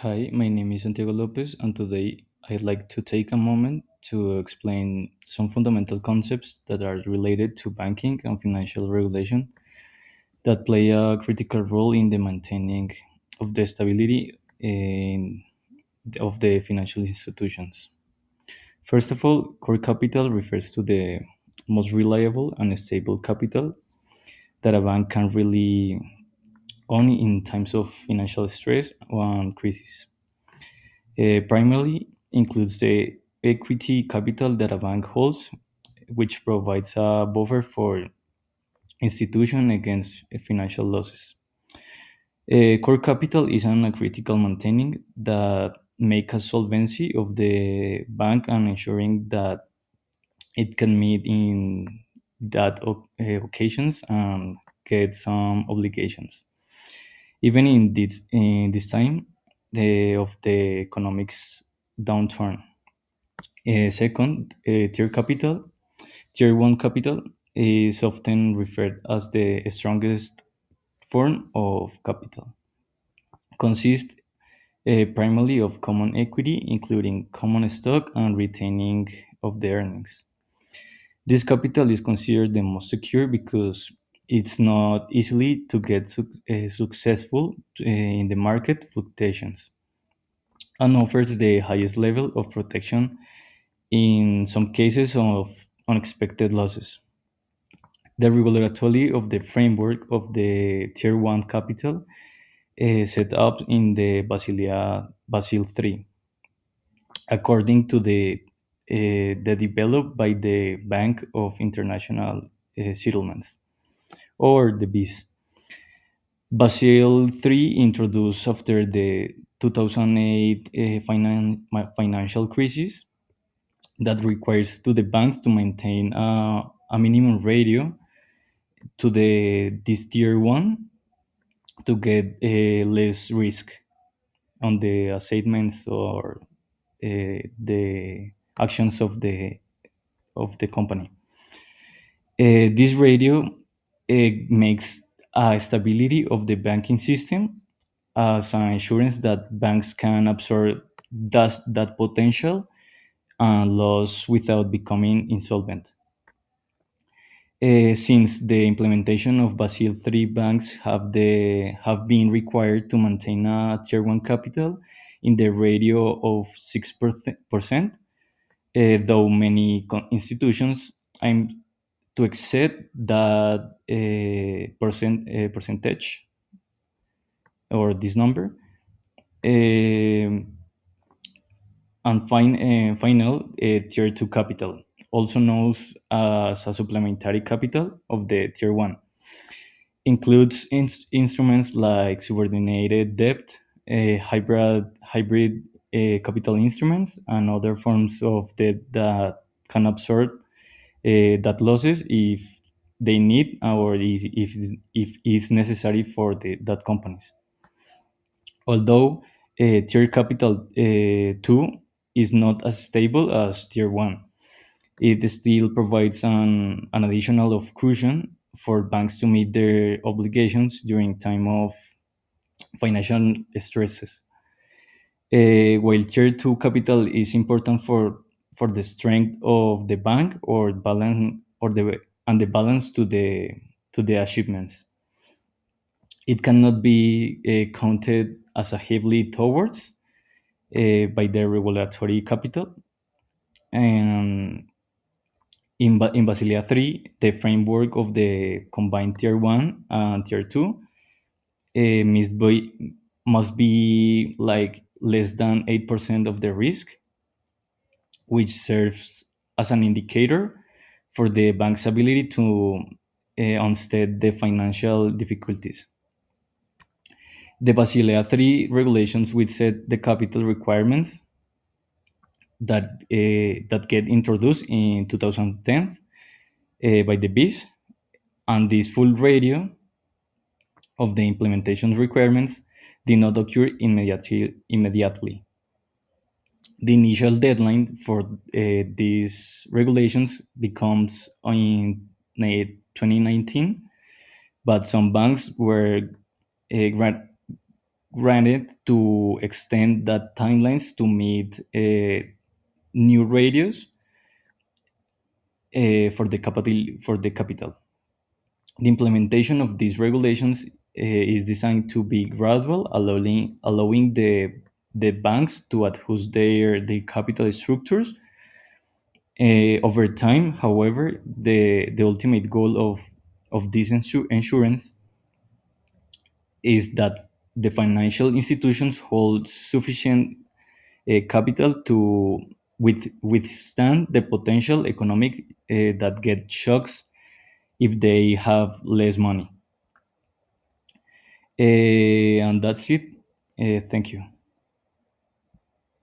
Hi, my name is Santiago Lopez, and today I'd like to take a moment to explain some fundamental concepts that are related to banking and financial regulation that play a critical role in the maintaining of the stability of the financial institutions. First of all, core capital refers to the most reliable and stable capital that a bank can really own in times of financial stress and crisis. Primarily includes the equity capital that a bank holds, which provides a buffer for institution against financial losses. Core capital is a critical maintaining that make a solvency of the bank and ensuring that it can meet in occasions and get some obligations. Even in this time of the economics downturn. Second, tier 1 capital is often referred as the strongest form of capital. Consists primarily of common equity, including common stock and retaining of the earnings. This capital is considered the most secure because it's not easily to get successful in the market fluctuations and offers the highest level of protection in some cases of unexpected losses. The regulatory of the framework of the Tier 1 capital is set up in the Basel III, according to the developed by the Bank of International Settlements, or the BIS. Basel III introduced after the 2008 financial crisis that requires to the banks to maintain a minimum ratio to the this tier one to get less risk on the assignments or the actions of the company. This radio makes a stability of the banking system as an assurance that banks can absorb that potential and loss without becoming insolvent. Since the implementation of Basel III, banks have been required to maintain a Tier 1 capital in the radio of 6%, though many institutions aim to exceed that percentage or this number. Um, Final, Tier 2 capital, also known as a supplementary capital of the Tier 1, includes instruments like subordinated debt, hybrid capital instruments, and other forms of debt that can absorb that losses if they need or if it's necessary for that companies. Although tier capital 2 is not as stable as tier 1, it still provides an additional of cushion for banks to meet their obligations during time of financial stresses. While tier 2 capital is important for the strength of the bank or balance or the and the balance to the achievements, it cannot be counted as a heavily towards by the regulatory capital. And in Basilia 3, the framework of the combined Tier 1 and Tier 2 must be like less than 8% of the risk, which serves as an indicator for the bank's ability to unstead the financial difficulties. The Basilea 3 regulations which set the capital requirements that get introduced in 2010 by the BIS, and this full radio of the implementation requirements did not occur immediately. The initial deadline for these regulations becomes in 2019, but some banks were grant, granted to extend that timelines to meet new radius for the capital. The implementation of these regulations is designed to be gradual, allowing the banks to adjust their capital structures over time. However, the ultimate goal of this insurance is that the financial institutions hold sufficient capital to withstand the potential economic that get shocks if they have less money. And that's it. Thank you.